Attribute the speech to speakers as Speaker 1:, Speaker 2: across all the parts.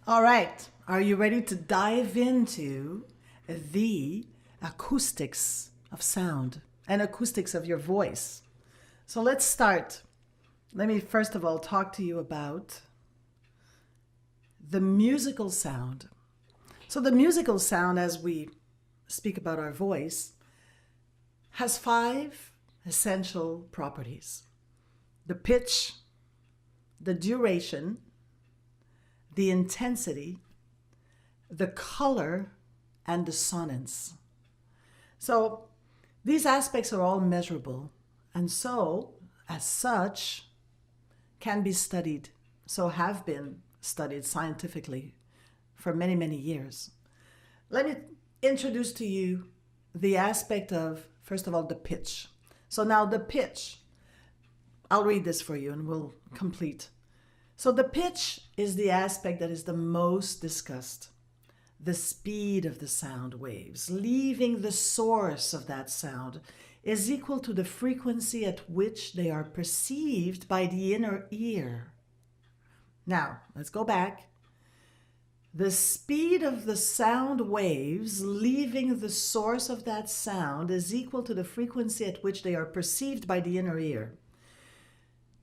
Speaker 1: All right, are you ready to dive into the acoustics of sound and acoustics of your voice? So let's start. Let me first of all talk to you about the musical sound. So, the musical sound, as we speak about our voice, has five essential properties: the pitch, the duration, the intensity, the color, and the sonance. So these aspects are all measurable, and so, as such, can be studied, so have been studied scientifically for many, many years. Let me introduce to you the aspect of, first of all, the pitch. So now the pitch, I'll read this for you and we'll complete. So the pitch is the aspect that is the most discussed. The speed of the sound waves, leaving the source of that sound, is equal to the frequency at which they are perceived by the inner ear. Now, let's go back. The speed of the sound waves leaving the source of that sound is equal to the frequency at which they are perceived by the inner ear.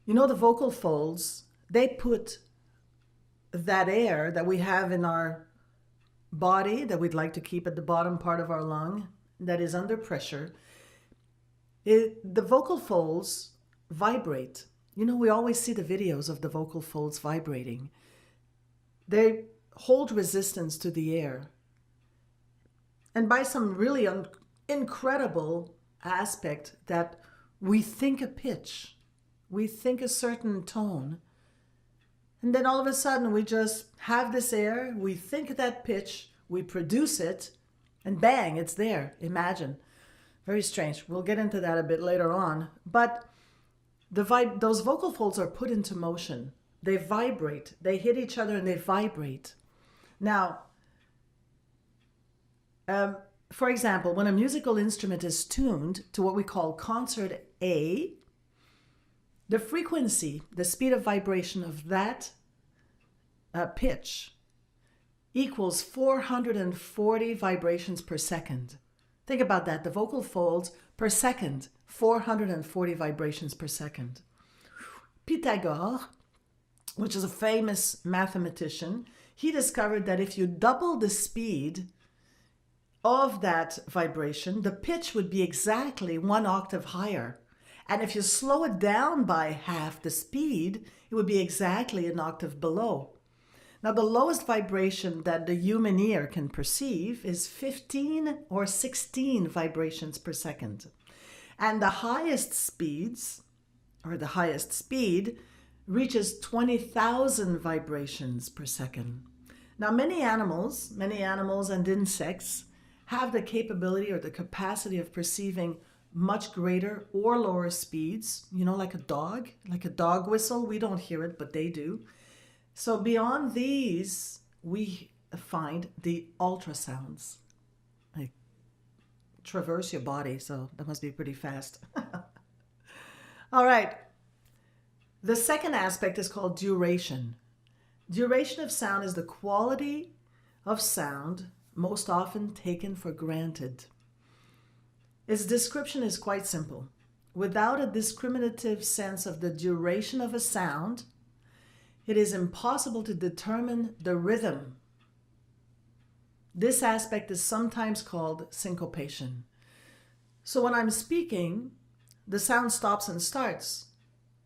Speaker 1: You know, the vocal folds, they put that air that we have in our body that we'd like to keep at the bottom part of our lung that is under pressure. The vocal folds vibrate. You know, we always see the videos of the vocal folds vibrating. They hold resistance to the air. And by some really incredible aspect that we think a pitch, we think a certain tone, and then all of a sudden we just have this air, we think that pitch, we produce it, and bang, it's there. Imagine. Very strange. We'll get into that a bit later on. But those vocal folds are put into motion. They vibrate. They hit each other and they vibrate. Now, for example, when a musical instrument is tuned to what we call concert A, the frequency, the speed of vibration of that pitch equals 440 vibrations per second. Think about that. The vocal folds per second, 440 vibrations per second. Pythagore, which is a famous mathematician, he discovered that if you double the speed of that vibration, the pitch would be exactly 1 octave higher. And if you slow it down by half the speed, it would be exactly 1 octave below. Now, the lowest vibration that the human ear can perceive is 15 or 16 vibrations per second. And the highest speeds, or the highest speed, reaches 20,000 vibrations per second. Now, many animals and insects have the capability or the capacity of perceiving much greater or lower speeds, you know, like a dog whistle. We don't hear it, but they do. So beyond these, we find the ultrasounds. They traverse your body, so that must be pretty fast. All right. The second aspect is called duration. Duration of sound is the quality of sound most often taken for granted. Its description is quite simple. Without a discriminative sense of the duration of a sound, it is impossible to determine the rhythm. This aspect is sometimes called syncopation. So when I'm speaking, the sound stops and starts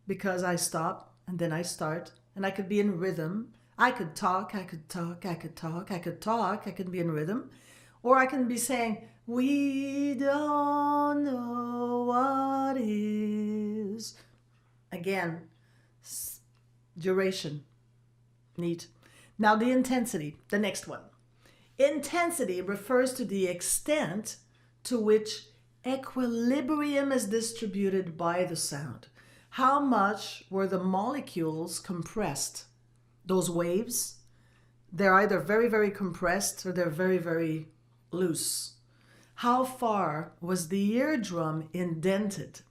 Speaker 1: because I stop and then I start, and I could be in rhythm. I could talk, I could talk, I could talk, I could talk, I could be in rhythm. Or I can be saying, we don't know what is. Again, duration. Neat. Now the intensity, the next one. Intensity refers to the extent to which equilibrium is distributed by the sound. How much were the molecules compressed? Those waves, they're either very, very compressed or they're very, very loose. How far was the eardrum indented?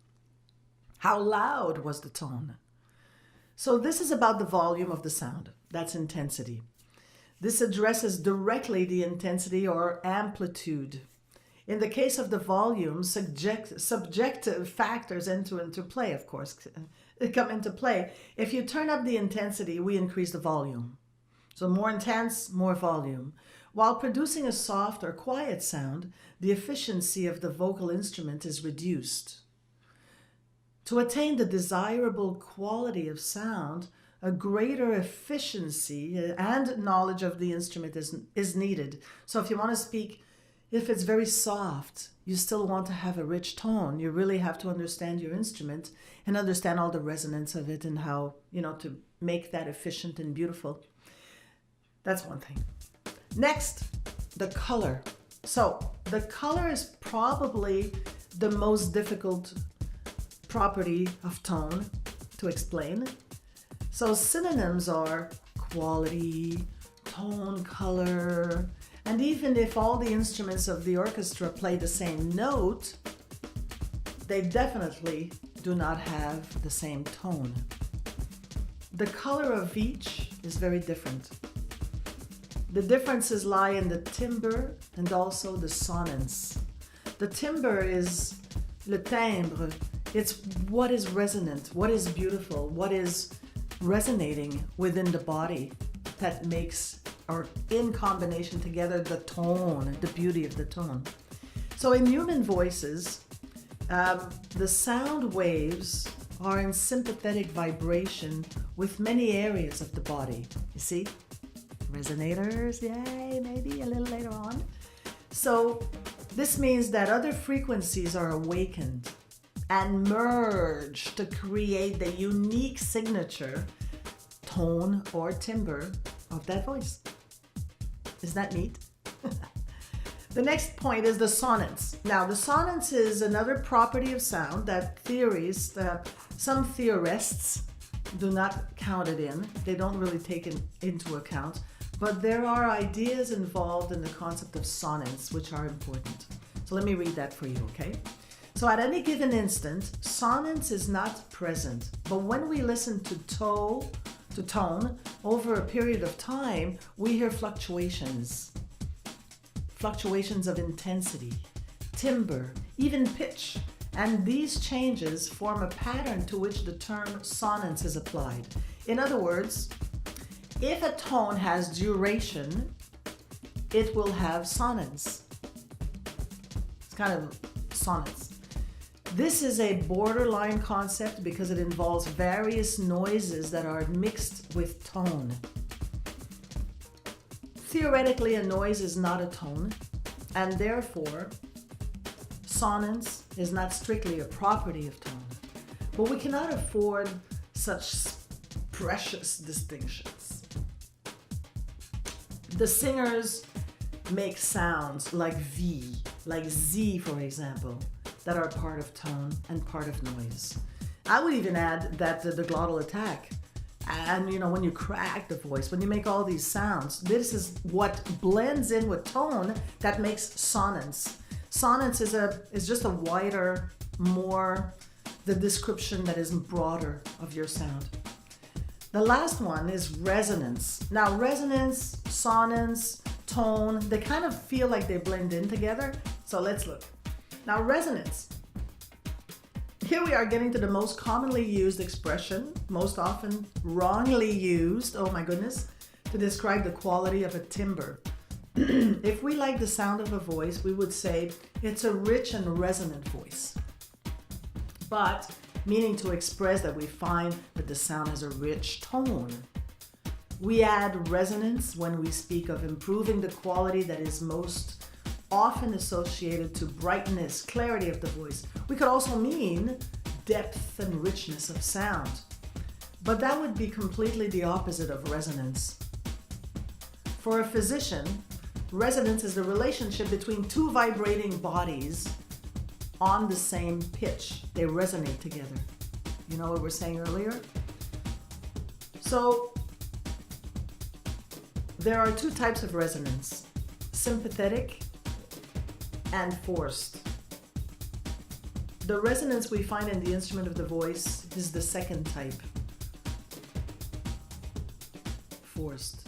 Speaker 1: How loud was the tone? So this is about the volume of the sound. That's intensity. This addresses directly the intensity or amplitude. In the case of the volume, subjective factors into play, of course, come into play. If you turn up the intensity, we increase the volume. So more intense, more volume. While producing a soft or quiet sound, the efficiency of the vocal instrument is reduced. To attain the desirable quality of sound, a greater efficiency and knowledge of the instrument is needed. So if you want to speak, if it's very soft, you still want to have a rich tone. You really have to understand your instrument and understand all the resonance of it and how, to make that efficient and beautiful. That's one thing. Next, the color. So the color is probably the most difficult property of tone to explain. So synonyms are quality, tone, color, and even if all the instruments of the orchestra play the same note, they definitely do not have the same tone. The color of each is very different. The differences lie in the timbre and also the sonance. The timbre is le timbre. It's what is resonant, what is beautiful, what is resonating within the body that makes, or in combination together, the tone, the beauty of the tone. So in human voices, the sound waves are in sympathetic vibration with many areas of the body. You see? Resonators, yay, maybe a little later on. So this means that other frequencies are awakened and merge to create the unique signature tone or timbre of that voice. Is that neat? The next point is the sonance. Now, the sonance is another property of sound that some theorists do not count it in. They don't really take it into account. But there are ideas involved in the concept of sonance, which are important. So let me read that for you, okay? So at any given instant, sonance is not present. But when we listen to tone over a period of time, we hear fluctuations of intensity, timbre, even pitch. And these changes form a pattern to which the term sonance is applied. In other words, if a tone has duration, it will have sonance. It's kind of sonance. This is a borderline concept because it involves various noises that are mixed with tone. Theoretically, a noise is not a tone, and therefore, sonance is not strictly a property of tone. But we cannot afford such precious distinctions. The singers make sounds like V, like Z, for example, that are part of tone and part of noise. I would even add that the glottal attack, and when you crack the voice, when you make all these sounds, this is what blends in with tone that makes sonance. Sonance is just a wider, more the description that is broader of your sound. The last one is resonance. Now, resonance, sonance, tone, they kind of feel like they blend in together. So let's look. Now, resonance. Here we are getting to the most commonly used expression, most often wrongly used, oh my goodness, to describe the quality of a timbre. If we like the sound of a voice, we would say it's a rich and resonant voice. But meaning to express that we find that the sound has a rich tone. We add resonance when we speak of improving the quality that is most often associated to brightness, clarity of the voice. We could also mean depth and richness of sound. But that would be completely the opposite of resonance. For a physician, resonance is the relationship between two vibrating bodies on the same pitch. They resonate together. You know what we were saying earlier? So there are two types of resonance, sympathetic and forced. The resonance we find in the instrument of the voice is the second type, forced.